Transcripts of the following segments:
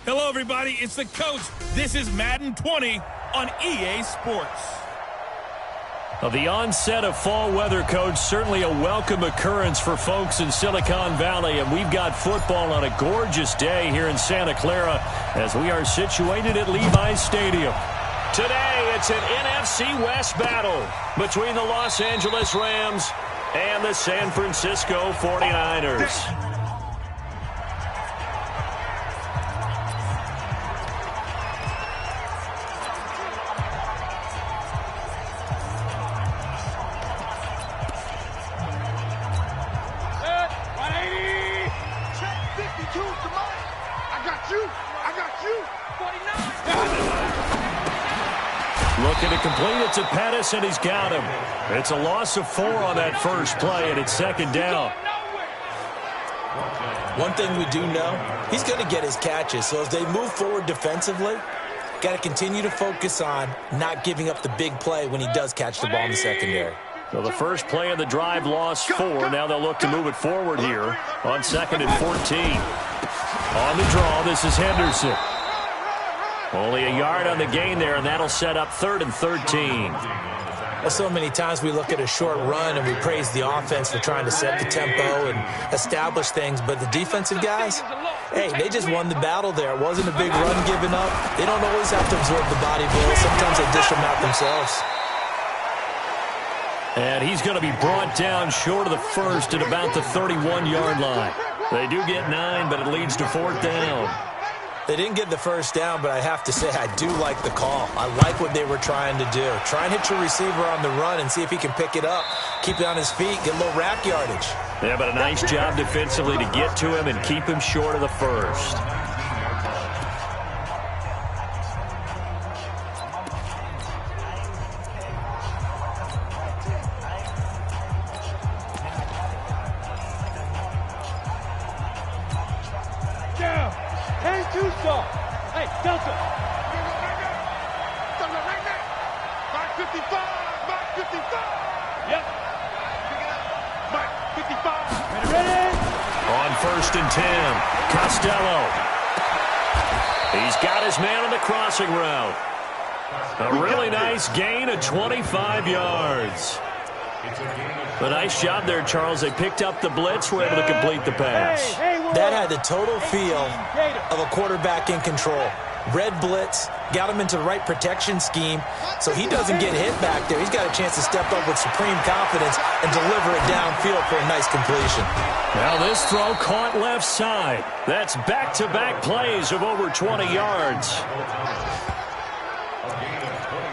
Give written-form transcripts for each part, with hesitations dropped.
Hello, everybody. It's the coach. This is Madden 20 on EA Sports. The onset of fall weather, Coach, certainly a welcome occurrence for folks in Silicon Valley, and we've got football on a gorgeous day here in Santa Clara as we are situated at Levi's Stadium. Today, it's an NFC West battle between the Los Angeles Rams and the San Francisco 49ers. Looking to complete it to Pettis, and he's got him. It's a loss of 4 on that first play, and it's second down. One thing we do know, he's going to get his catches. So as they move forward defensively, got to continue to focus on not giving up the big play when he does catch the ball in the secondary. So the first play of the drive lost 4. Now they'll look to move it forward here on 2nd and 14. On the draw, this is Henderson. Only a yard on the gain there, and that'll set up 3rd and 13. Well, so many times we look at a short run and we praise the offense for trying to set the tempo and establish things, but the defensive guys, hey, they just won the battle there. It wasn't a big run given up. They don't always have to absorb the body blow. Sometimes they dish them out themselves. And he's going to be brought down short of the first at about the 31-yard line. They do get 9, but it leads to 4th down. They didn't get the first down, but I have to say I do like the call. I like what they were trying to do. Try and hit your receiver on the run and see if he can pick it up. Keep it on his feet, get a little rack yardage. Yeah, but a nice job defensively to get to him and keep him short of the first. Hey, Delta. Mark 55. Mark 55. Yep. Mark 55. Ready. On 1st and 10, Costello. He's got his man on the crossing route. A really nice gain of 25 yards. A nice job there, Charles. They picked up the blitz, were able to complete the pass. That had the total feel of a quarterback in control. Red blitz, got him into the right protection scheme, so he doesn't get hit back there. He's got a chance to step up with supreme confidence and deliver it downfield for a nice completion. Now this throw caught left side. That's back-to-back plays of over 20 yards.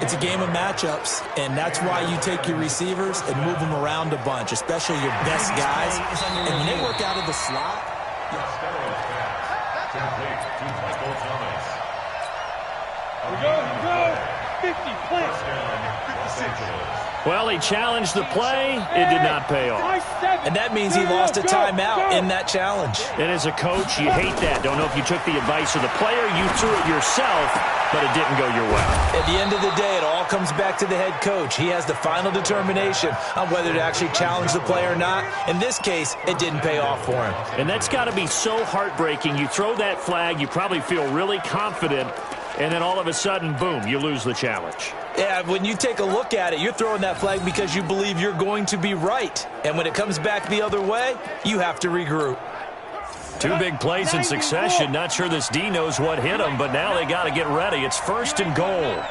It's a game of matchups, and that's why you take your receivers and move them around a bunch, especially your best guys. And when they work out of the slot, Go. 50, please. Well, he challenged the play. It did not pay off. and that means he lost a timeout in that challenge. And as a coach, you hate that. Don't know if you took the advice of the player, you threw it yourself, but it didn't go your way. At the end of the day, it all comes back to the head coach. He has the final determination on whether to actually challenge the play or not. In this case, it didn't pay off for him. And that's got to be so heartbreaking. You throw that flag, you probably feel really confident, and then all of a sudden, boom, you lose the challenge. Yeah, when you take a look at it, you're throwing that flag because you believe you're going to be right. And when it comes back the other way, you have to regroup. Two big plays in succession. Not sure this D knows what hit him, but now they got to get ready. It's 1st and goal.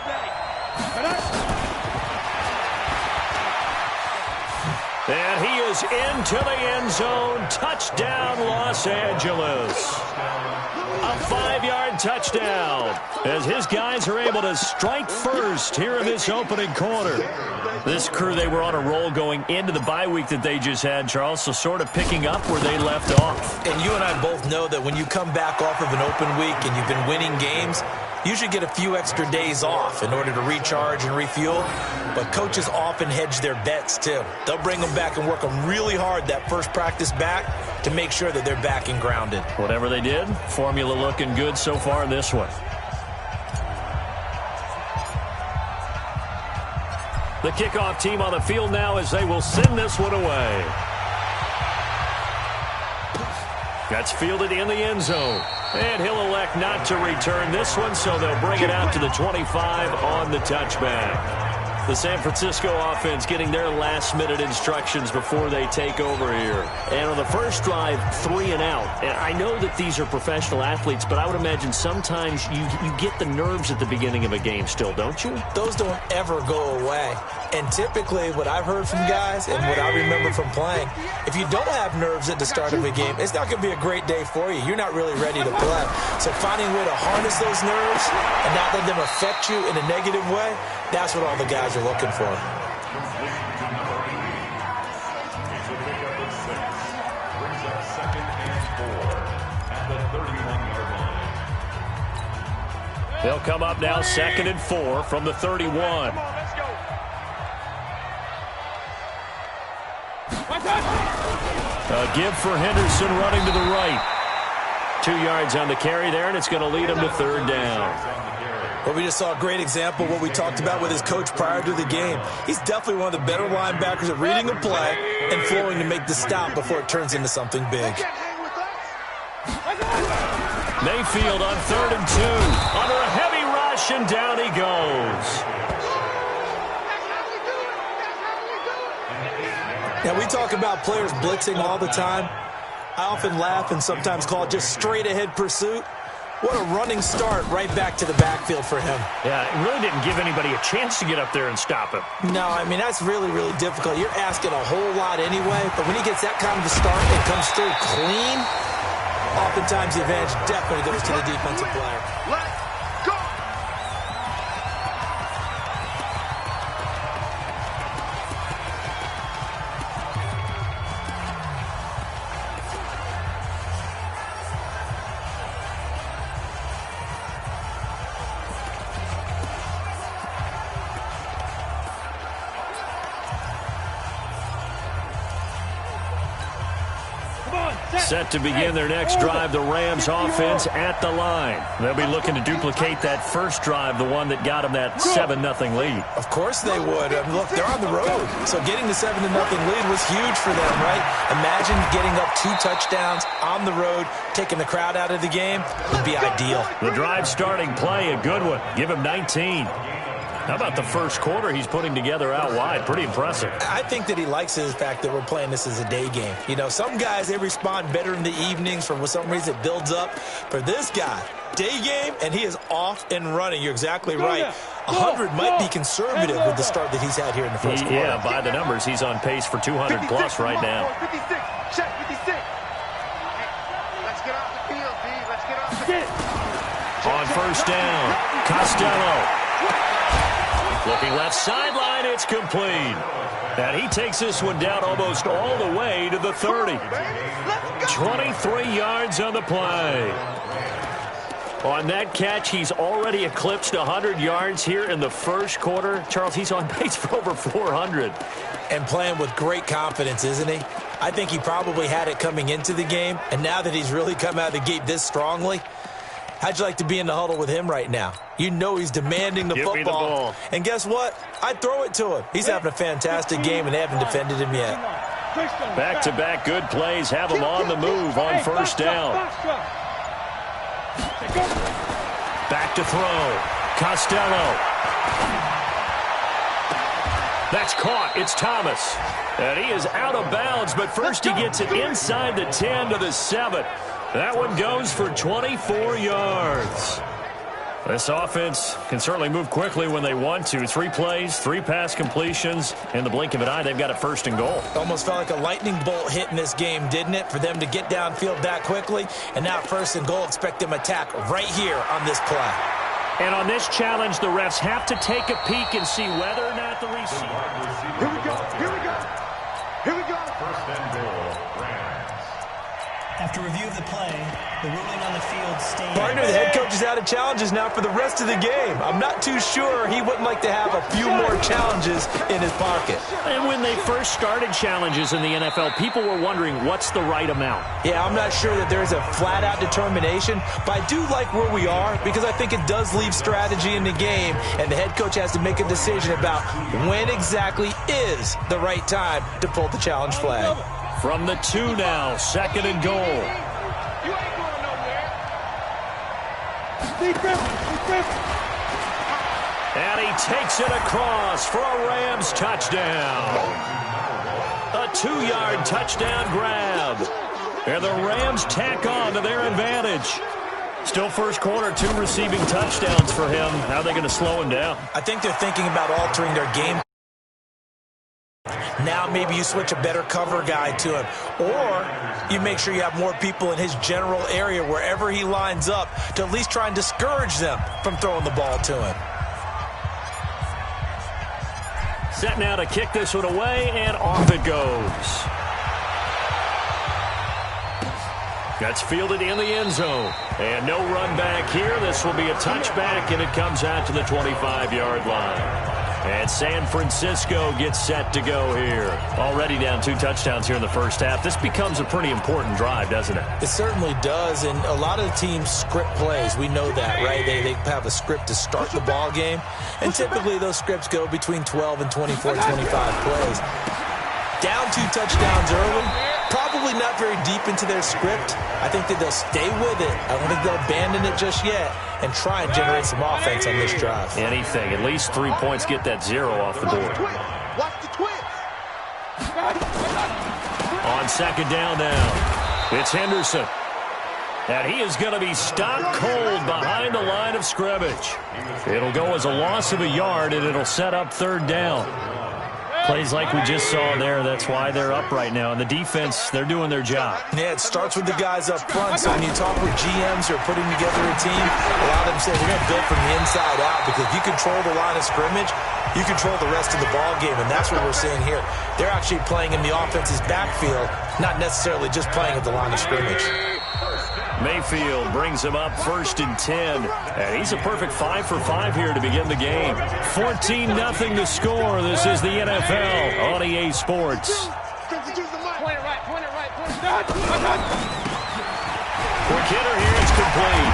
And he is into the end zone. Touchdown, Los Angeles. A 5-yard touchdown as his guys are able to strike first here in this opening quarter. This crew, they were on a roll going into the bye week that they just had, Charles, so sort of picking up where they left off. And you and I both know that when you come back off of an open week and you've been winning games, you should get a few extra days off in order to recharge and refuel. But coaches often hedge their bets, too. They'll bring them back and work them really hard that first practice back to make sure that they're back and grounded. Whatever they did, formula looking good so far in this one. The kickoff team on the field now as they will send this one away. That's fielded in the end zone. And he'll elect not to return this one, so they'll bring it out to the 25 on the touchback. The San Francisco offense getting their last-minute instructions before they take over here. And on the first drive, 3 and out. And I know that these are professional athletes, but I would imagine sometimes you get the nerves at the beginning of a game still, don't you? Those don't ever go away. And typically, what I've heard from guys and what I remember from playing, if you don't have nerves at the start of a game, it's not going to be a great day for you. You're not really ready to play. So finding a way to harness those nerves and not let them affect you in a negative way, that's what all the guys are looking for. They'll come up now 2nd and 4 from the 31. A give for Henderson running to the right. 2 yards on the carry there, and it's going to lead him to 3rd down. Well, we just saw a great example of what we talked about with his coach prior to the game. He's definitely one of the better linebackers at reading a play and flowing to make the stop before it turns into something big. Mayfield on 3rd and 2. Under a heavy rush, and down he goes. Now, we talk about players blitzing all the time. I often laugh and sometimes call it just straight-ahead pursuit. What a running start right back to the backfield for him. Yeah, it really didn't give anybody a chance to get up there and stop him. No, I mean, that's really, really difficult. You're asking a whole lot anyway, but when he gets that kind of a start and comes through clean, oftentimes the advantage definitely goes to the defensive player. Let's go! Set to begin their next drive, the Rams offense at the line. They'll be looking to duplicate that first drive, the one that got them that 7-0 lead. Of course they would. I mean, look, they're on the road. So getting the 7-0 lead was huge for them, right? Imagine getting up 2 touchdowns on the road, taking the crowd out of the game would be ideal. The drive starting play, a good one. Give him 19. How about the first quarter he's putting together out wide? Pretty impressive. I think that he likes the fact that we're playing this as a day game. You know, some guys, they respond better in the evenings. For some reason, it builds up. For this guy, day game, and he is off and running. You're exactly right. 100 might be conservative with the start that he's had here in the first quarter. Yeah, by the numbers, he's on pace for 200-plus right now. 56, check 56. Let's get off the field, D. Let's get off the field. On first down, Costello. Looking left sideline, it's complete. And he takes this one down almost all the way to the 30. 23 yards on the play. On that catch, he's already eclipsed 100 yards here in the first quarter. Charles, he's on pace for over 400. And playing with great confidence, isn't he? I think he probably had it coming into the game, and now that he's really come out of the gate this strongly, how'd you like to be in the huddle with him right now? You know he's demanding the football. Me the ball. And guess what? I'd throw it to him. He's having a fantastic game, and they haven't defended him yet. Back-to-back good plays have him on the move on first down. Back to throw. Costello. That's caught. It's Thomas. And he is out of bounds, but first he gets it inside the 10 to the 7. That one goes for 24 yards. This offense can certainly move quickly when they want to. 3 plays, 3 pass completions. In the blink of an eye, they've got a first and goal. Almost felt like a lightning bolt hit in this game, didn't it? For them to get downfield that quickly. And now first and goal, expect them attack right here on this play. And on this challenge, the refs have to take a peek and see whether or not the receiver. Here we go. Here we go. Here we go. First and goal, Rams. After review of the play, the ruling on the field stands. Partner, the head coach is out of challenges now for the rest of the game. I'm not too sure he wouldn't like to have a few more challenges in his pocket. And when they first started challenges in the NFL, people were wondering what's the right amount. Yeah, I'm not sure that there's a flat-out determination, but I do like where we are because I think it does leave strategy in the game, and the head coach has to make a decision about when exactly is the right time to pull the challenge flag. From the 2 now, 2nd and goal. And he takes it across for a Rams touchdown. A 2-yard touchdown grab. And the Rams tack on to their advantage. Still first quarter, 2 receiving touchdowns for him. How are they going to slow him down? I think they're thinking about altering their game. Now maybe you switch a better cover guy to him. Or you make sure you have more people in his general area wherever he lines up to at least try and discourage them from throwing the ball to him. Set now to kick this one away, and off it goes. That's fielded in the end zone. And no run back here. This will be a touchback, and it comes out to the 25-yard line. And San Francisco gets set to go here. Already down 2 touchdowns here in the first half. This becomes a pretty important drive, doesn't it? It certainly does, and a lot of the teams script plays. We know that, right? They have a script to start the ball game, and typically those scripts go between 12 and 24, 25 plays. Down 2 touchdowns early, probably not very deep into their script. I think that they'll stay with it. I don't think they'll abandon it just yet and try and generate some offense on this drive. Anything. At least 3 points, get that 0 off the board. Watch the twist. On second down now, it's Henderson. And he is going to be stopped cold behind the line of scrimmage. It'll go as a loss of a yard, and it'll set up third down. Plays like we just saw there, that's why they're up right now. And the defense, they're doing their job. Yeah, it starts with the guys up front. So when you talk with GMs who are putting together a team, a lot of them say we're going to build from the inside out, because if you control the line of scrimmage, you control the rest of the ball game, and that's what we're seeing here. They're actually playing in the offense's backfield, not necessarily just playing at the line of scrimmage. Mayfield brings him up 1st and 10. And he's a perfect 5 for 5 here to begin the game. 14-0 to score. This is the NFL on EA Sports. Point it right. Quick hitter here, it's complete.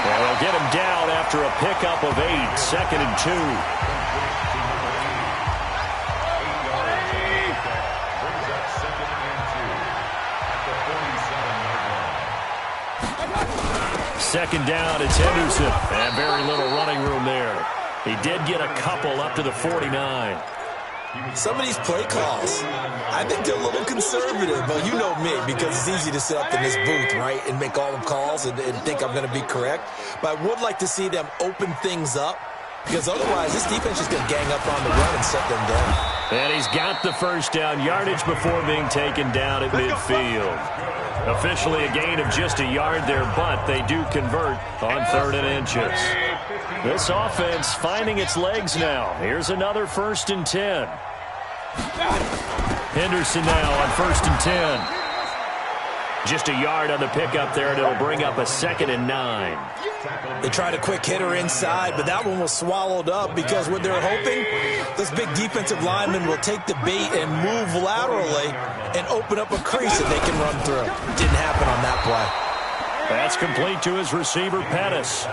And they'll get him down after a pickup of 8. 2nd and 2. Second down, it's Henderson. And very little running room there. He did get a couple up to the 49. Some of these play calls, I think they're a little conservative, but you know me, because it's easy to sit up in this booth, right, and make all the calls and think I'm going to be correct. But I would like to see them open things up, because otherwise this defense is going to gang up on the run and set them down. And he's got the first down yardage before being taken down at midfield. Officially a gain of just a yard there, but they do convert on 3rd and inches. This offense finding its legs now. Here's another 1st and 10. Henderson now on 1st and 10. Just a yard on the pickup there, and it'll bring up a 2nd and 9. They tried a quick hitter inside, but that one was swallowed up, because what they're hoping, this big defensive lineman will take the bait and move laterally and open up a crease that they can run through. Didn't happen on that play. That's complete to his receiver, Pettis.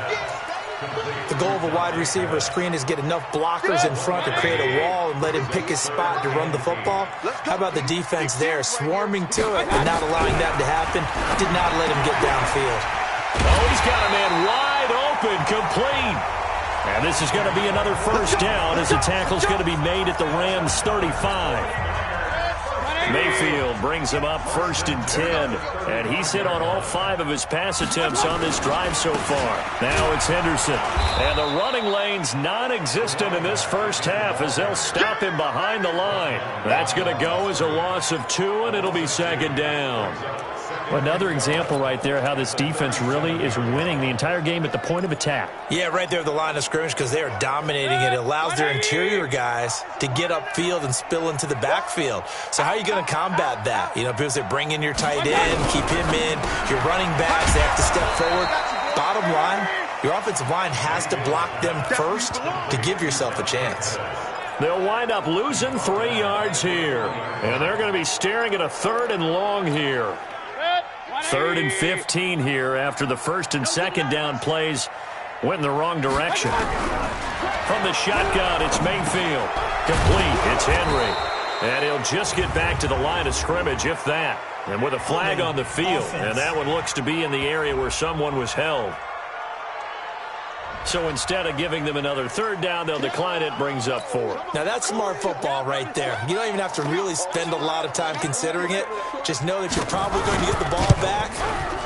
The goal of a wide receiver screen is get enough blockers in front to create a wall and let him pick his spot to run the football. How about the defense there, swarming to it and not allowing that to happen? Did not let him get downfield. Oh, he's got a man wide open, complete. And this is going to be another first down, as the tackle's going to be made at the Rams' 35. Mayfield brings him up 1st and 10, and he's hit on all 5 of his pass attempts on this drive so far. Now it's Henderson, and the running lane's non-existent in this first half as they'll stop him behind the line. That's going to go as a loss of 2, and it'll be 2nd down. Another example right there how this defense really is winning the entire game at the point of attack. Yeah, right there at the line of scrimmage, because they are dominating it. It allows their interior guys to get upfield and spill into the backfield. So how are you going to combat that? You know, because they bring in your tight end, keep him in. Your running backs, they have to step forward. Bottom line, your offensive line has to block them first to give yourself a chance. They'll wind up losing 3 yards here. And they're going to be staring at a 3rd and long here. 3rd and 15 here after the 1st and 2nd down plays went in the wrong direction. From the shotgun, it's Mayfield. Complete, it's Henry. And he'll just get back to the line of scrimmage, if that. And with a flag on the field. And that one looks to be in the area where someone was held. So instead of giving them another third down, they'll decline it, brings up 4. Now, that's smart football right there. You don't even have to really spend a lot of time considering it. Just know that you're probably going to get the ball back.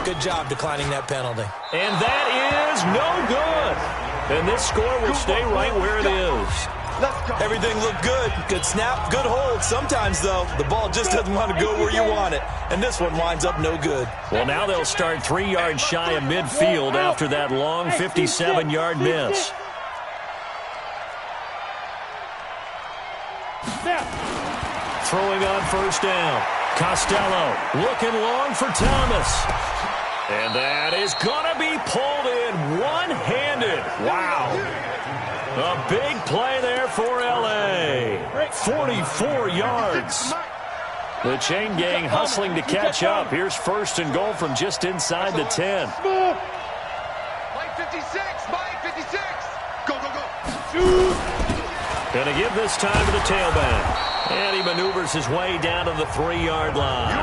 Good job declining that penalty. And that is no good. And this score will stay right where it is. Everything looked good. Good snap, good hold. Sometimes, though, the ball just doesn't want to go where you want it. And this one winds up no good. Well, now they'll start 3 yards shy of midfield after that long 57-yard miss. Throwing on first down. Costello looking long for Thomas. And that is going to be pulled in one-handed. Wow. A big play there for L.A. 44 yards. The chain gang hustling to catch up. Here's first and goal from just inside the 10. Mike 56, Mike 56. Go, go, go. Going to give this time to the tailback. And he maneuvers his way down to the 3-yard line.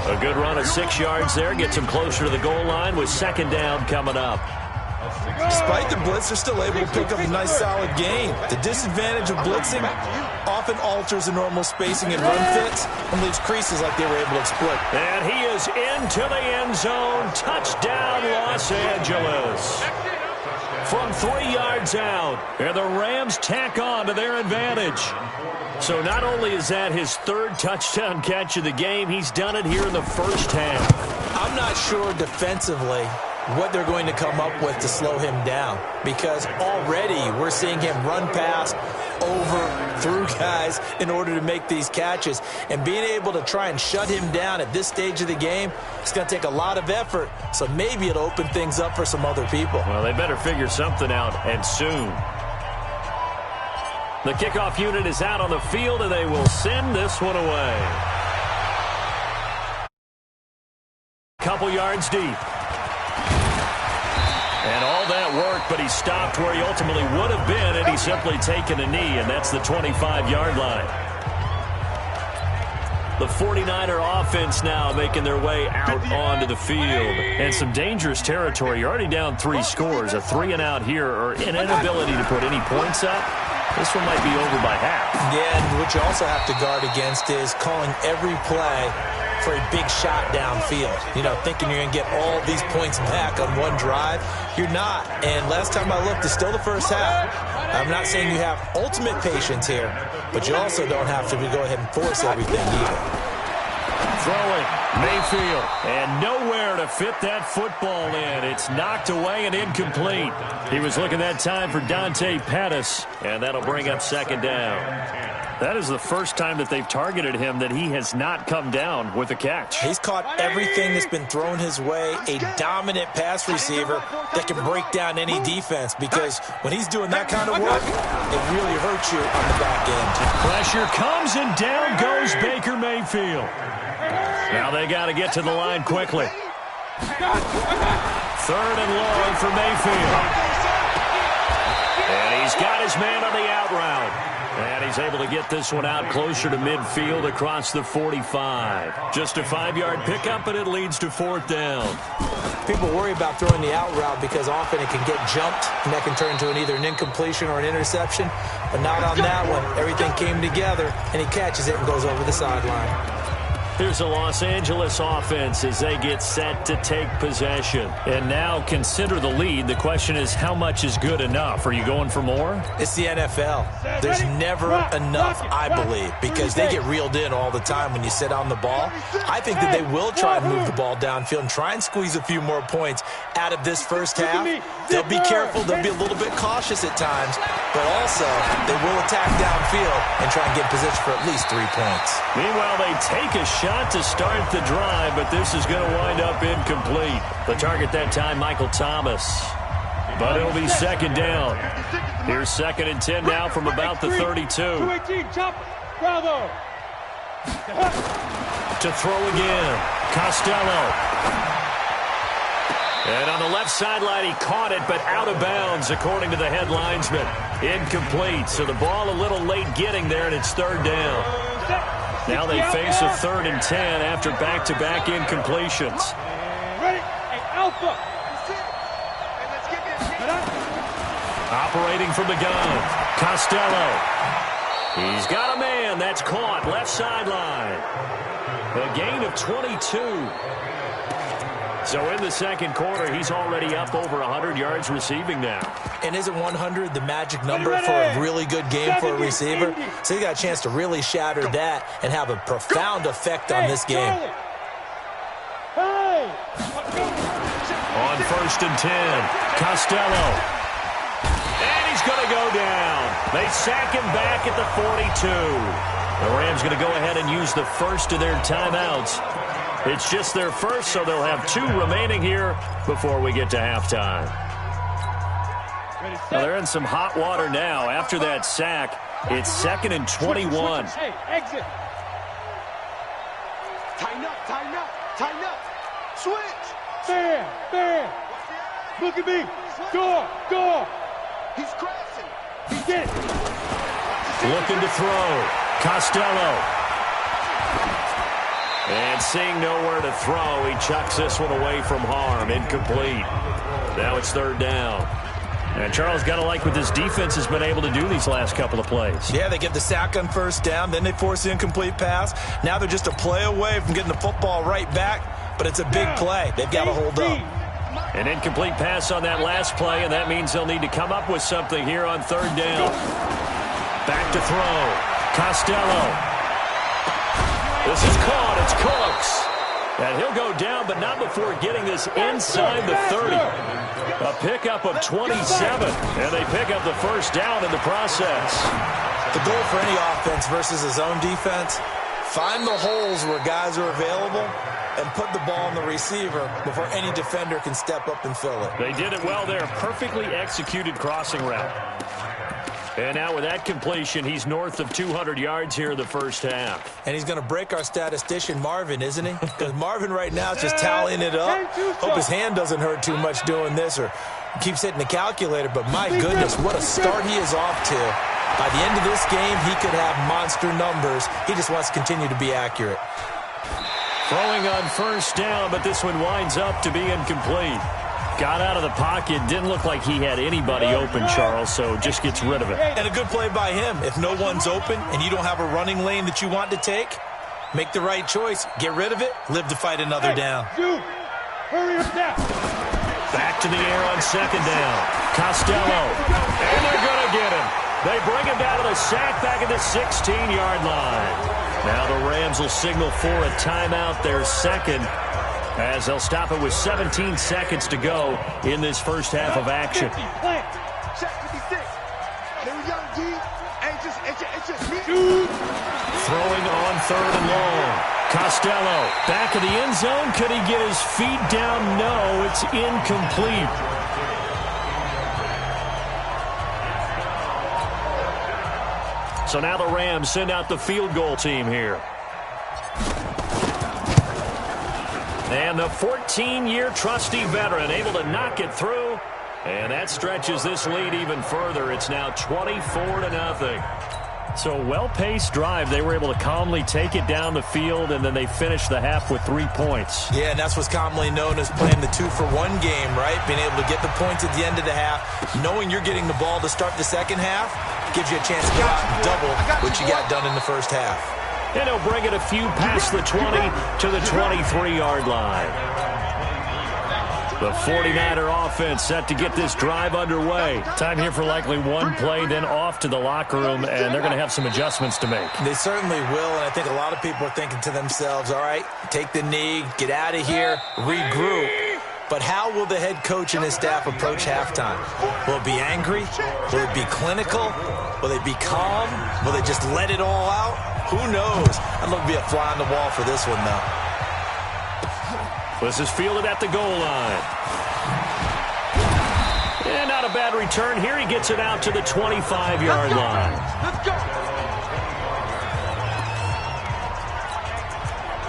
A good run of 6 yards there. Gets him closer to the goal line with second down coming up. Despite the blitz, they're still able to pick up a nice, solid gain. The disadvantage of blitzing often alters the normal spacing and run fits and leaves creases like they were able to exploit. And he is into the end zone. Touchdown, Los Angeles. From 3 yards out, and the Rams tack on to their advantage. So not only is that his third touchdown catch of the game, he's done it here in the first half. I'm not sure defensively what they're going to come up with to slow him down, because already we're seeing him run past, over, through guys in order to make these catches. And being able to try and shut him down at this stage of the game, it's going to take a lot of effort. So maybe it'll open things up for some other people. Well, they better figure something out, and soon. The kickoff unit is out on the field, and they will send this one away. Couple yards deep. And all that work, but he stopped where he ultimately would have been, and he's simply taken a knee, and that's the 25-yard line. The 49er offense now making their way out onto the field. And some dangerous territory. You're already down 3 scores. A 3-and-out here, or an inability to put any points up. This one might be over by half. Yeah, and what you also have to guard against is calling every play for a big shot downfield. You know, thinking you're going to get all these points back on one drive. You're not. And last time I looked, it's still the first half. I'm not saying you have ultimate patience here, but you also don't have to go ahead and force everything either. Throwing, Mayfield, and nowhere to fit that football in. It's knocked away and incomplete. He was looking that time for Dante Pettis, and that'll bring up second down. That is the first time that they've targeted him that he has not come down with a catch. He's caught everything that's been thrown his way, a dominant pass receiver that can break down any defense, because when he's doing that kind of work, it really hurts you on the back end. Pressure comes, and down goes Baker Mayfield. Now they got to get to the line quickly. Third and long for Mayfield. And he's got his man on the out route. And he's able to get this one out closer to midfield across the 45. Just a 5-yard pickup, and it leads to fourth down. People worry about throwing the out route because often it can get jumped, and that can turn into either an incompletion or an interception. But not on that one. Everything came together, and he catches it and goes over the sideline. Here's the Los Angeles offense as they get set to take possession. And now consider the lead. The question is, how much is good enough? Are you going for more? It's the NFL. There's never enough, I believe, because they get reeled in all the time when you sit on the ball. I think that they will try and move the ball downfield and try and squeeze a few more points out of this first half. They'll be careful. They'll be a little bit cautious at times, but also they will attack downfield and try and get position for at least 3 points. Meanwhile, they take a shot to start the drive, but this is going to wind up incomplete. The target that time, Michael Thomas. But it'll be second down. Here's second and 10 now from about the 32. Bravo. To throw again, Costello. And on the left sideline, he caught it, but out of bounds, according to the head linesman. Incomplete, so the ball a little late getting there, and it's third down. Now they face a 3rd and 10 after back-to-back incompletions. Ready? Hey, Alpha. Operating from the gun, Costello. He's got a man. That's caught. Left sideline. A gain of 22. So in the second quarter, he's already up over 100 yards receiving now. And isn't 100 the magic number for a really good game for a receiver? So he got a chance to really shatter that and have a profound effect on this game. On 1st and 10, Costello. And he's going to go down. They sack him back at the 42. The Rams going to go ahead and use the first of their timeouts. It's just their first, so they'll have 2 remaining here before we get to halftime. Well, they're in some hot water now. After that sack, it's 2nd and 21. Hey, exit. Tighten up, tighten up, tighten up. Switch. Bam. Look at me. Door. He's crashing. He did it. Looking to throw. Costello. And seeing nowhere to throw, he chucks this one away from harm. Incomplete. Now it's 3rd down. And Charles, got to like what this defense has been able to do these last couple of plays. Yeah, they get the sack on 1st down, then they force the incomplete pass. Now they're just a play away from getting the football right back, but it's a big play. They've got to hold up. An incomplete pass on that last play, and that means they'll need to come up with something here on 3rd down. Back to throw. Costello. This is caught. It's Cooks. And he'll go down, but not before getting this inside the 30. A pickup of 27, and they pick up the 1st down in the process. The goal for any offense versus a zone defense, find the holes where guys are available and put the ball on the receiver before any defender can step up and fill it. They did it well there. Perfectly executed crossing route. And now with that completion, he's north of 200 yards here in the 1st half. And he's going to break our statistician, Marvin, isn't he? Because Marvin right now is just tallying it up. Hope his hand doesn't hurt too much doing this or keeps hitting the calculator. But my goodness, what a start he is off to. By the end of this game, he could have monster numbers. He just wants to continue to be accurate. Throwing on 1st down, but this one winds up to be incomplete. Got out of the pocket. Didn't look like he had anybody open, Charles, so just gets rid of it. And a good play by him. If no one's open and you don't have a running lane that you want to take, make the right choice. Get rid of it. Live to fight another down. Dude, hurry up now. Back to the air on 2nd down. Costello. And they're going to get him. They bring him down to the sack back at the 16-yard line. Now the Rams will signal for a timeout, their 2nd, as they'll stop it with 17 seconds to go in this 1st half of action. Throwing on 3rd and long. Costello back in the end zone. Could he get his feet down? No, it's incomplete. So now the Rams send out the field goal team here. And the 14-year trusty veteran able to knock it through. And that stretches this lead even further. It's now 24-0. So a well-paced drive. They were able to calmly take it down the field, and then they finished the half with 3 points. Yeah, and that's what's commonly known as playing the 2-for-1 game, right? Being able to get the points at the end of the half. Knowing you're getting the ball to start the second half gives you a chance to go out and double what you got done in the 1st half. And he'll bring it a few past the 20 to the 23-yard line. The 49er offense set to get this drive underway. Time here for likely one play, then off to the locker room, and they're going to have some adjustments to make. They certainly will, and I think a lot of people are thinking to themselves, all right, take the knee, get out of here, regroup. But how will the head coach and his staff approach halftime? Will it be angry? Will it be clinical? Will they be calm? Will they just let it all out? Who knows? I'd love to be a fly on the wall for this one, though. This is fielded at the goal line. And not a bad return here. He gets it out to the 25-yard line. Let's go.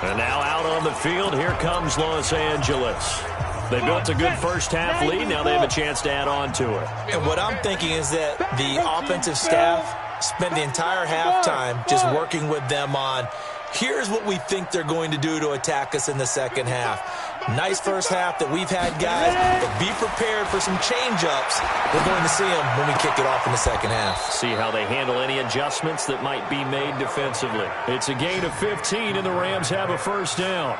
And now out on the field, here comes Los Angeles. They built a good 1st half lead. Now they have a chance to add on to it. And what I'm thinking is that the offensive staff spent the entire halftime just working with them on, here's what we think they're going to do to attack us in the second half. Nice first half that we've had, guys, but be prepared for some change-ups. We're going to see them when we kick it off in the second half. See how they handle any adjustments that might be made defensively. It's a gain of 15, and the Rams have a first down.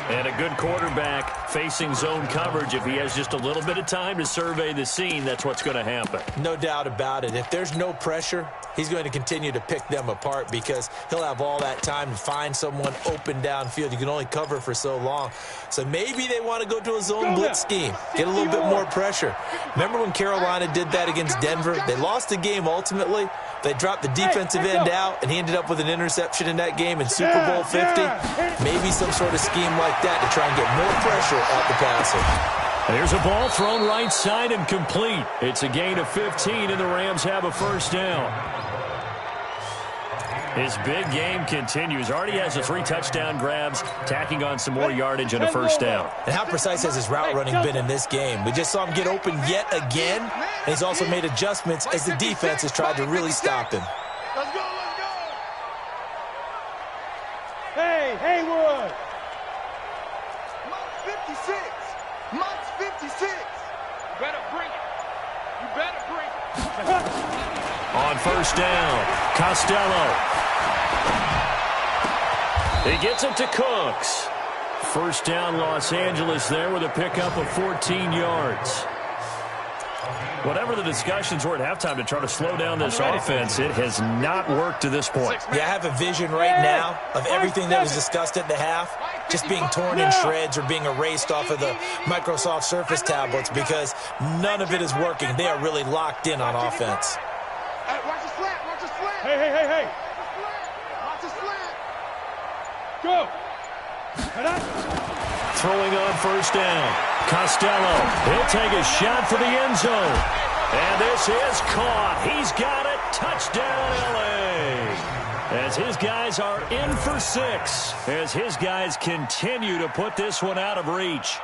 And a good quarterback facing zone coverage. If he has just a little bit of time to survey the scene, that's what's going to happen. No doubt about it. If there's no pressure, he's going to continue to pick them apart because he'll have all that time to find someone open downfield. You can only cover for so long. So maybe they want to go to a zone blitz scheme, get a little bit more pressure. Remember when Carolina did that against Denver? They lost the game ultimately. They dropped the defensive end out, and he ended up with an interception in that game in Super Bowl 50. Maybe some sort of scheme like that to try and get more pressure at the passer. There's a ball thrown right side and complete. It's a gain of 15, and the Rams have a first down. His big game continues. Already has the 3 touchdown grabs, tacking on some more yardage and a first down. And how precise has his route running been in this game? We just saw him get open yet again, and he's also made adjustments as the defense has tried to really stop him. Let's go, let's go. Hey, Haywood. Monk's 56. Monk's 56. You better bring it. You better bring it. On first down, Costello. He gets it to Cooks. First down, Los Angeles there with a pickup of 14 yards. Whatever the discussions were at halftime to try to slow down this offense, it has not worked to this point. Yeah, I have a vision right now of everything that was discussed at the half just being torn in shreds or being erased off of the Microsoft Surface tablets because none of it is working. They are really locked in on offense. Hey, watch the slant, watch the slant. Hey. Watch the slant. Go. Throwing on first down. Costello, he'll take a shot for the end zone. And this is caught. He's got it. Touchdown, L.A. As his guys are in for 6. As his guys continue to put this one out of reach.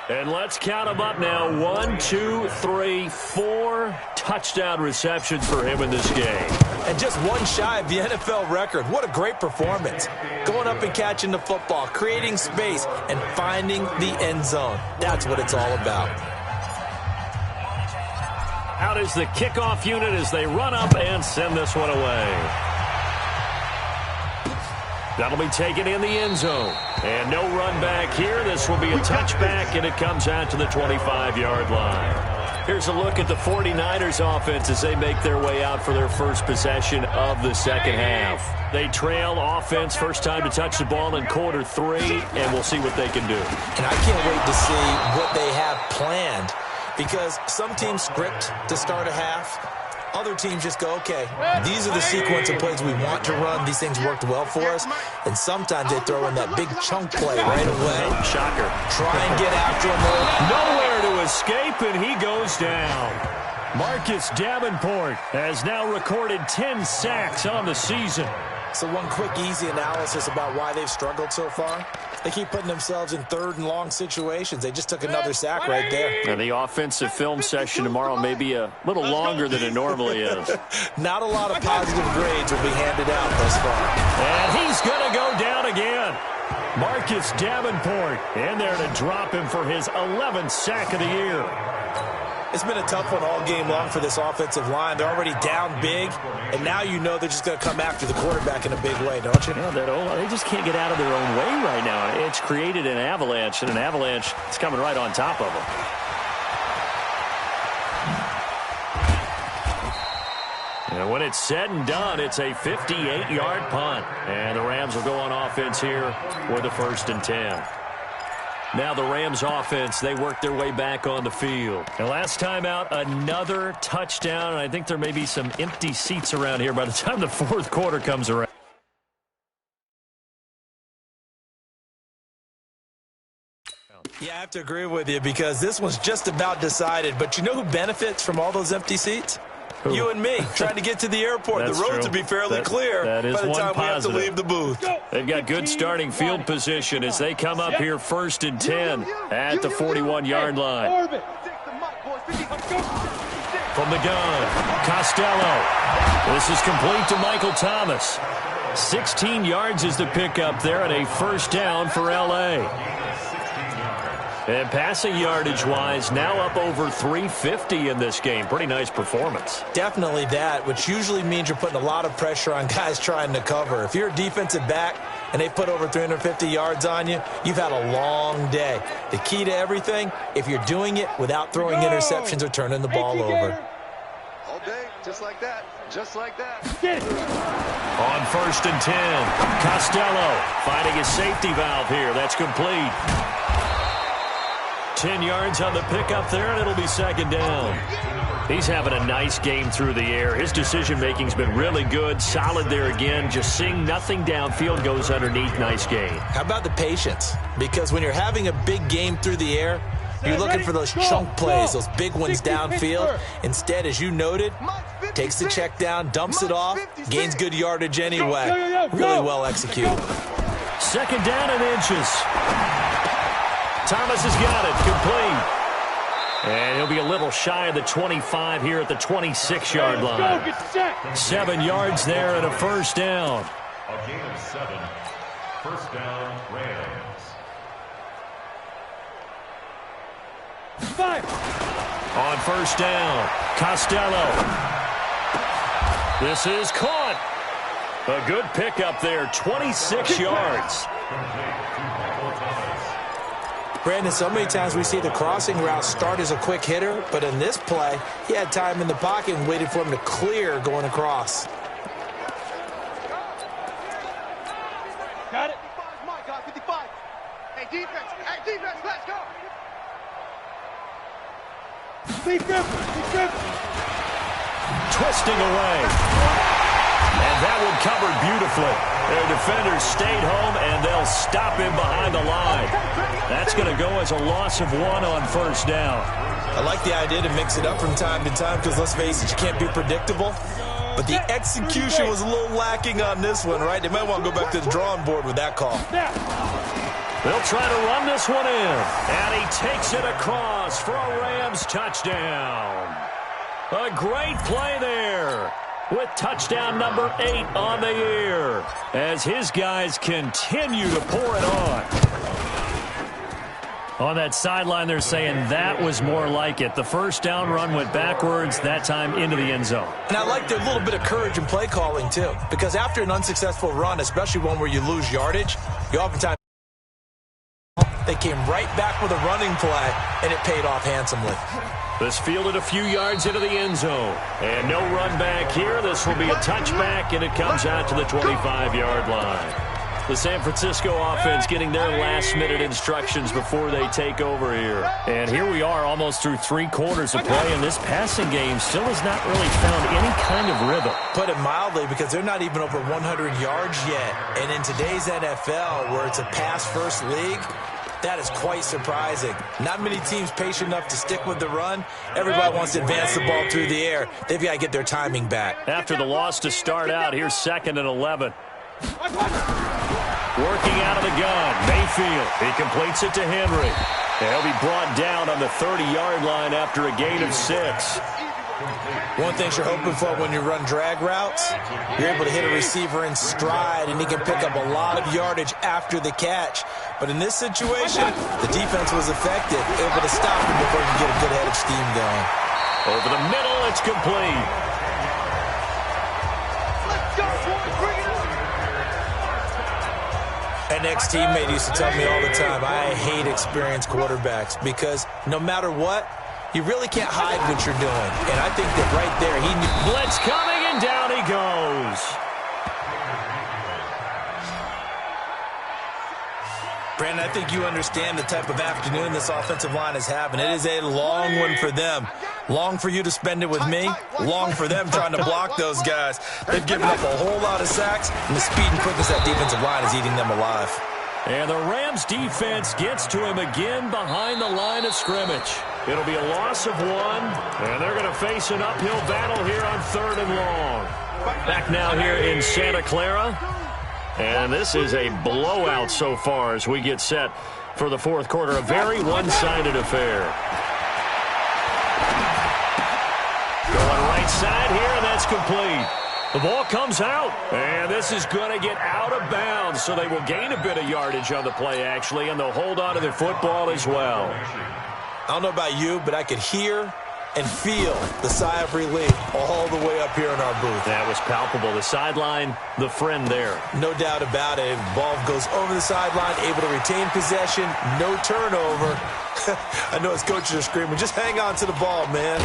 And let's count them up now. 1, 2, 3, 4 touchdown receptions for him in this game. And just one shy of the NFL record. What a great performance. Going up and catching the football, creating space, and finding the end zone. That's what it's all about. Out is the kickoff unit as they run up and send this one away. That'll be taken in the end zone. And no run back here. This will be a touchback, and it comes out to the 25-yard line. Here's a look at the 49ers offense as they make their way out for their first possession of the second half. They trail offense first time to touch the ball in quarter 3, and we'll see what they can do. And I can't wait to see what they have planned because some teams script to start a half. Other teams just go, okay, these are the sequence of plays we want to run. These things worked well for us. And sometimes they throw in that big chunk play right away. Shocker. Try and get after him. Nowhere to escape, and he goes down. Marcus Davenport has now recorded 10 sacks on the season. So one quick, easy analysis about why they've struggled so far. They keep putting themselves in third and long situations. They just took another sack right there. And the offensive film session tomorrow may be a little longer than it normally is. Not a lot of positive grades will be handed out thus far. And he's going to go down again. Marcus Davenport in there to drop him for his 11th sack of the year. It's been a tough one all game long for this offensive line. They're already down big, and now you know they're just going to come after the quarterback in a big way, don't you? Yeah, they just can't get out of their own way right now. It's created an avalanche, and an avalanche is coming right on top of them. And when it's said and done, it's a 58-yard punt. And the Rams will go on offense here with a 1st and 10. Now the Rams offense, they work their way back on the field. And last time out, another touchdown. And I think there may be some empty seats around here by the time the 4th quarter comes around. Yeah, I have to agree with you because this one's just about decided. But you know who benefits from all those empty seats? Who? You and me, trying to get to the airport. The roads will be fairly clear by the time we have to leave the booth. They've got good starting field position as they come up here 1st and 10 at the 41-yard line. From the gun, Costello. This is complete to Michael Thomas. 16 yards is the pickup there and a 1st down for L.A. And passing yardage-wise, now up over 350 in this game. Pretty nice performance. Definitely that, which usually means you're putting a lot of pressure on guys trying to cover. If you're a defensive back and they put over 350 yards on you, you've had a long day. The key to everything, if you're doing it without throwing interceptions or turning the ball over. All day, just like that. Just like that. On 1st and 10, Costello finding his safety valve here. That's complete. 10 yards on the pickup there, and it'll be 2nd down. He's having a nice game through the air. His decision-making's been really good. Solid there again. Just seeing nothing downfield, goes underneath. Nice game. How about the patience? Because when you're having a big game through the air, you're looking for those chunk plays, those big ones downfield. Instead, as you noted, takes the check down, dumps it off, gains good yardage anyway. Really well executed. 2nd down and inches. Thomas has got it, complete. And he'll be a little shy of the 25 here at the 26-yard line. 7 yards there and a 1st down. A gain of 7. 1st down, Rams. 5. On 1st down, Costello. This is caught. A good pickup there, 26 yards. Brandon, so many times we see the crossing route start as a quick hitter, but in this play, he had time in the pocket and waited for him to clear going across. Got it. 55, my God, 55. Hey, defense, let's go. Twisting away. And that one covered beautifully. Their defenders stayed home, and they'll stop him behind the line. That's going to go as a loss of 1 on 1st down. I like the idea to mix it up from time to time because, let's face it, you can't be predictable. But the execution was a little lacking on this one, right? They might want to go back to the drawing board with that call. They'll try to run this one in. And he takes it across for a Rams touchdown. A great play there, with touchdown number 8 on the year, as his guys continue to pour it on. On that sideline, they're saying that was more like it. The 1st down run went backwards, that time into the end zone. And I like their little bit of courage in play calling, too, because after an unsuccessful run, especially one where you lose yardage, you oftentimes they came right back with a running play, and it paid off handsomely. This fielded a few yards into the end zone. And no run back here. This will be a touchback, and it comes out to the 25-yard line. The San Francisco offense getting their last-minute instructions before they take over here. And here we are almost through 3 quarters of play, and this passing game still has not really found any kind of rhythm. Put it mildly, because they're not even over 100 yards yet. And in today's NFL, where it's a pass-first league, that is quite surprising. Not many teams patient enough to stick with the run. Everybody wants to advance the ball through the air. They've got to get their timing back. After the loss to start out, here's 2nd and 11. Working out of the gun, Mayfield. He completes it to Henry. He'll be brought down on the 30-yard line after a gain of 6. One thing you're hoping for when you run drag routes, you're able to hit a receiver in stride, and he can pick up a lot of yardage after the catch. But in this situation, the defense was effective, able to stop him before he can get a good head of steam going. Over the middle, it's complete. Let's go, boys, bring it on. An ex-teammate used to tell me all the time, I hate experienced quarterbacks because no matter what, you really can't hide what you're doing. And I think that right there, he knew. Blitz coming, and down he goes. Brandon, I think you understand the type of afternoon this offensive line is having. It is a long one for them. Long for you to spend it with me. Long for them trying to block those guys. They've given up a whole lot of sacks, and the speed and quickness of that defensive line is eating them alive. And the Rams defense gets to him again behind the line of scrimmage. It'll be a loss of 1, and they're going to face an uphill battle here on 3rd and long. Back now here in Santa Clara. And this is a blowout so far as we get set for the 4th quarter. A very one-sided affair. Going right side here, and that's complete. The ball comes out, and this is going to get out of bounds, so they will gain a bit of yardage on the play, actually, and they'll hold on to their football as well. I don't know about you, but I could hear and feel the sigh of relief all the way up here in our booth. That was palpable. The sideline, the friend there. No doubt about it. The ball goes over the sideline, able to retain possession, no turnover. I know his coaches are screaming, just hang on to the ball, man.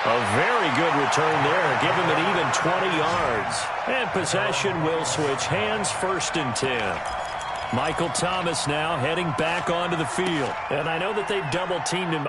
A very good return there. Give him an even 20 yards. And possession will switch hands, 1st and 10. Michael Thomas now heading back onto the field. And I know that they've double-teamed him.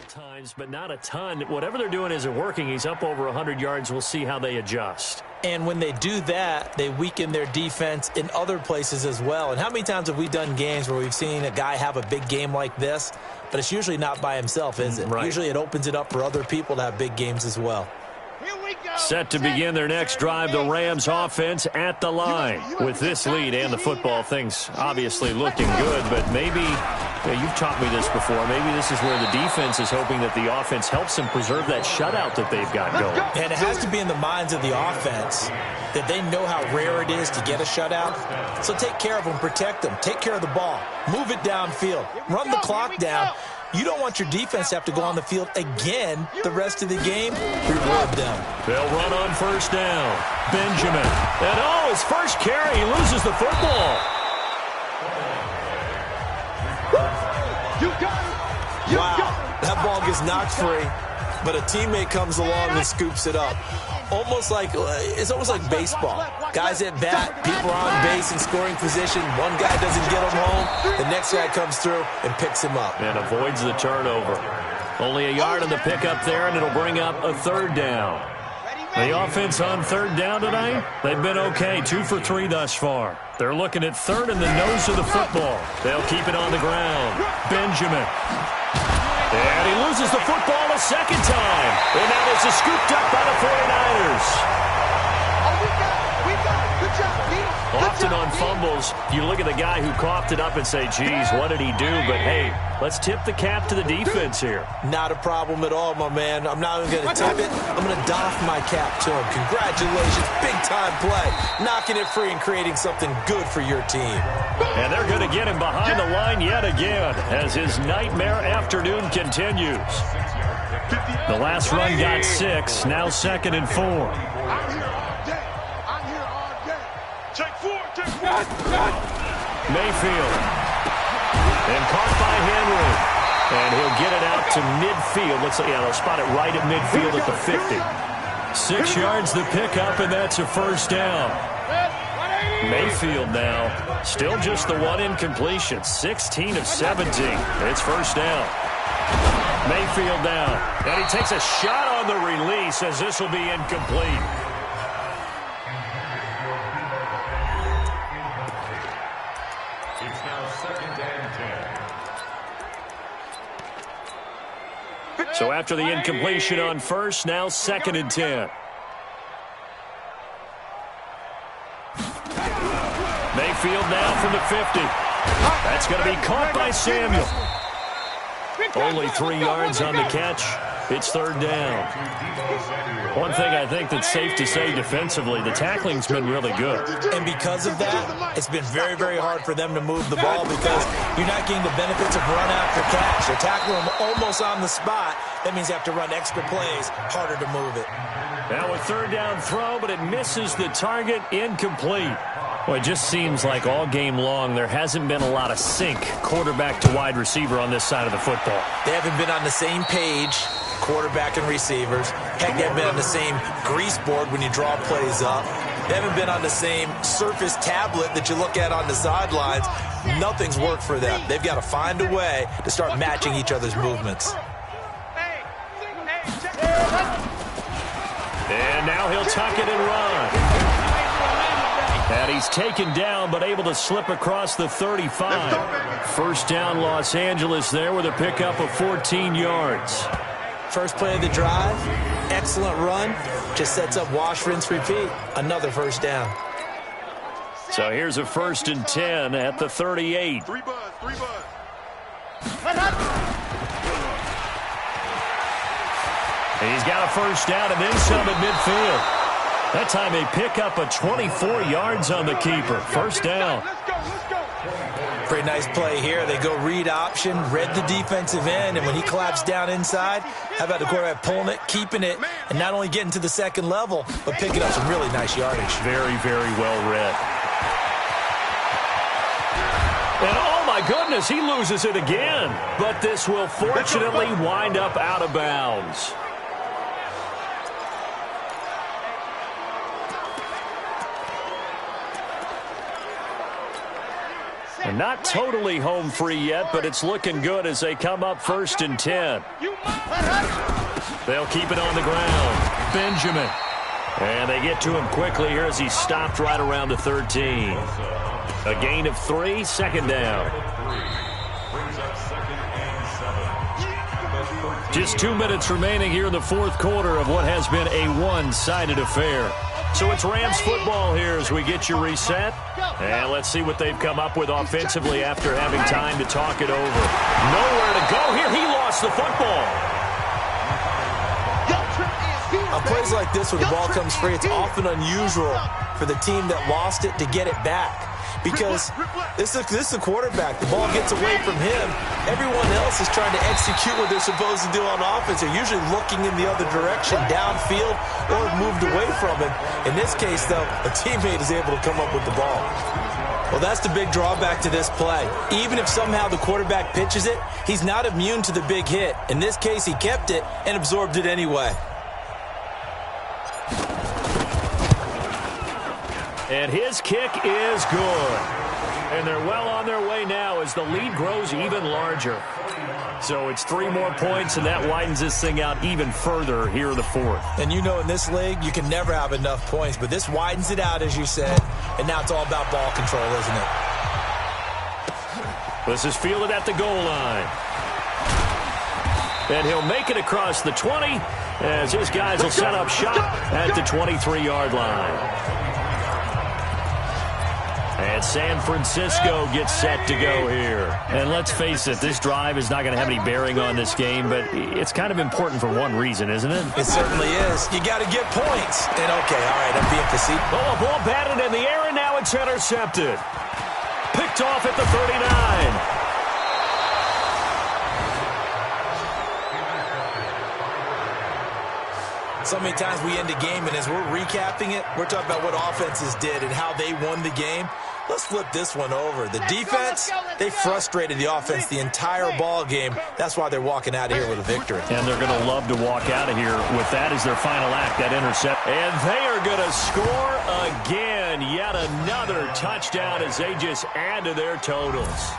Times, but not a ton. Whatever they're doing isn't working. He's up over 100 yards. We'll see how they adjust. And when they do that, they weaken their defense in other places as well. And how many times have we done games where we've seen a guy have a big game like this, but it's usually not by himself, is it? Right. Usually it opens it up for other people to have big games as well. Set to begin their next drive, the Rams offense at the line. With this lead and the football, things obviously looking good, but maybe, you've taught me this before, maybe this is where the defense is hoping that the offense helps them preserve that shutout that they've got going. And it has to be in the minds of the offense that they know how rare it is to get a shutout. So take care of them, protect them, take care of the ball, move it downfield, run the clock down. You don't want your defense to have to go on the field again the rest of the game. Reward them. They'll run on 1st down. Benjamin. And his first carry, he loses the football. Wow, that ball gets knocked free, but a teammate comes along and scoops it up. It's almost like baseball. Guys at bat, people are on base in scoring position. One guy doesn't get him home. The next guy comes through and picks him up. And avoids the turnover. Only a yard on the pickup there, and it'll bring up a 3rd down. The offense on 3rd down tonight, they've been okay. 2 for 3 thus far. They're looking at 3rd in the nose of the football. They'll keep it on the ground. Benjamin. And he loses the football a 2nd time. And now this is scooped up by the 49ers. Often on fumbles, you look at the guy who coughed it up and say, geez, what did he do? But, hey, let's tip the cap to the defense here. Not a problem at all, my man. I'm not even going to tip it. I'm going to doff my cap to him. Congratulations. Big-time play. Knocking it free and creating something good for your team. And they're going to get him behind the line yet again as his nightmare afternoon continues. The last run got 6, now 2nd and 4. Mayfield. And caught by Henry. And he'll get it out to midfield. Looks like, they'll spot it right at midfield at the 50. 6 yards the pickup, and that's a 1st down. Mayfield now, still just the one incompletion. 16 of 17. It's 1st down. Mayfield down. And he takes a shot on the release as this will be incomplete. It's now 2nd and 10. So after the incompletion on 1st, now 2nd and 10. Mayfield now from the 50. That's going to be caught by Samuel. Only 3 yards on the catch. It's 3rd down. One thing I think that's safe to say defensively, the tackling's been really good. And because of that, it's been very, very hard for them to move the ball because you're not getting the benefits of run after catch. They're tackling them almost on the spot. That means you have to run extra plays, harder to move it. Now a 3rd down throw, but it misses the target, incomplete. Well, it just seems like all game long there hasn't been a lot of sync quarterback to wide receiver on this side of the football. They haven't been on the same page, quarterback and receivers. Heck, they haven't been on the same grease board when you draw plays up. They haven't been on the same Surface tablet that you look at on the sidelines. Nothing's worked for them. They've got to find a way to start matching each other's movements. And now he'll tuck it and run. And he's taken down, but able to slip across the 35. First down, Los Angeles there with a pickup of 14 yards. First play of the drive, excellent run. Just sets up wash, rinse, repeat. Another first down. So here's a 1st and 10 at the 38. Three buzz. He's got a first down and then some at midfield. That time they pick up a 24 yards on the keeper. First down. Let's go. Pretty nice play here. They go read option, read the defensive end, and when he claps down inside, how about the quarterback pulling it, keeping it, and not only getting to the second level, but picking up some really nice yardage. Very, very well read. And oh my goodness, he loses it again. But this will fortunately wind up out of bounds. And not totally home free yet, but it's looking good as they come up 1st and 10. They'll keep it on the ground. Benjamin. And they get to him quickly here as he's stopped right around the 13. A gain of 3, second down. Just 2 minutes remaining here in the fourth quarter of what has been a one-sided affair. So it's Rams football here as we get you reset. And let's see what they've come up with offensively after having time to talk it over. Nowhere to go here. He lost the football. On plays like this where the ball comes free, it's often unusual for the team that lost it to get it back. Because this is a quarterback. The ball gets away from him. Everyone else is trying to execute what they're supposed to do on offense. They're usually looking in the other direction, downfield, or moved away from him. In this case, though, a teammate is able to come up with the ball. Well, that's the big drawback to this play. Even if somehow the quarterback pitches it, he's not immune to the big hit. In this case, he kept it and absorbed it anyway. And his kick is good. And they're well on their way now as the lead grows even larger. So it's 3 more points, and that widens this thing out even further here in the fourth. And you know in this league, you can never have enough points, but this widens it out, as you said, and now it's all about ball control, isn't it? This is fielded at the goal line. And he'll make it across the 20 as his guys will set up shop at the 23-yard line. And San Francisco gets set to go here. And let's face it, this drive is not going to have any bearing on this game, but it's kind of important for one reason, isn't it? It certainly is. You got to get points. And okay, all right, I'm being facetious. Oh, a ball batted in the air, and now it's intercepted. Picked off at the 39. So many times we end a game, and as we're recapping it, we're talking about what offenses did and how they won the game. Let's flip this one over. The defense, they frustrated the offense the entire ball game. That's why they're walking out of here with a victory. And they're going to love to walk out of here with that as their final act, that intercept. And they are going to score again. Yet another touchdown as they just add to their totals.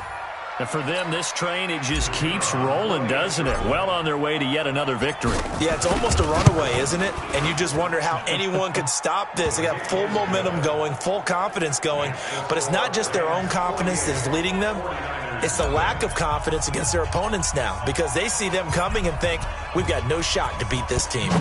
And for them, this train, it just keeps rolling, doesn't it? Well on their way to yet another victory. Yeah, it's almost a runaway, isn't it? And you just wonder how anyone could stop this. They got full momentum going, full confidence going. But it's not just their own confidence that's leading them. It's the lack of confidence against their opponents now because they see them coming and think, we've got no shot to beat this team.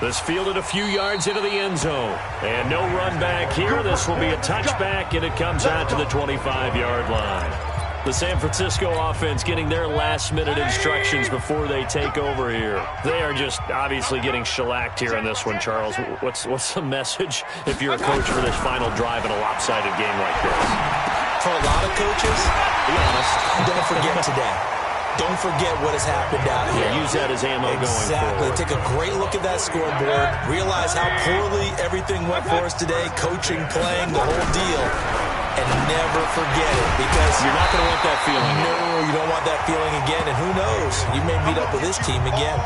This fielded a few yards into the end zone. And no run back here. This will be a touchback, and it comes out to the 25-yard line. The San Francisco offense getting their last-minute instructions before they take over here. They are just obviously getting shellacked here in this one, Charles. What's the message if you're a coach for this final drive in a lopsided game like this? For a lot of coaches, be honest, don't forget today. Don't forget what has happened out here. Yeah, use that as ammo going forward. Exactly. Take a great look at that scoreboard. Realize how poorly everything went for us today. Coaching, playing, the whole deal. And never forget it because you're not going to want that feeling. No, you don't want that feeling again. And who knows? You may meet up with this team again.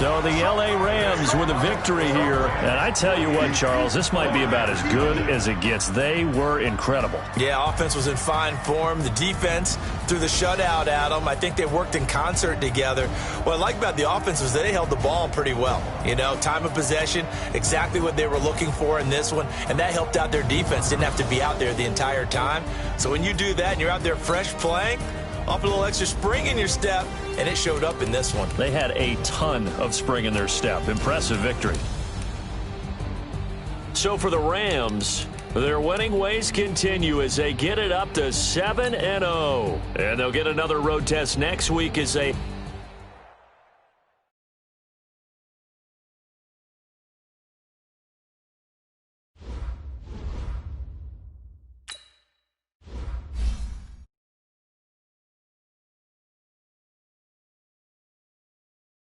So the L.A. Rams with a victory here. And I tell you what, Charles, this might be about as good as it gets. They were incredible. Yeah, offense was in fine form. The defense threw the shutout at them. I think they worked in concert together. What I like about the offense was they held the ball pretty well. You know, time of possession, exactly what they were looking for in this one. And that helped out their defense. Didn't have to be out there the entire time. So when you do that and you're out there fresh playing, off a little extra spring in your step, and it showed up in this one. They had a ton of spring in their step. Impressive victory. So for the Rams, their winning ways continue as they get it up to 7-0. And they'll get another road test next week as they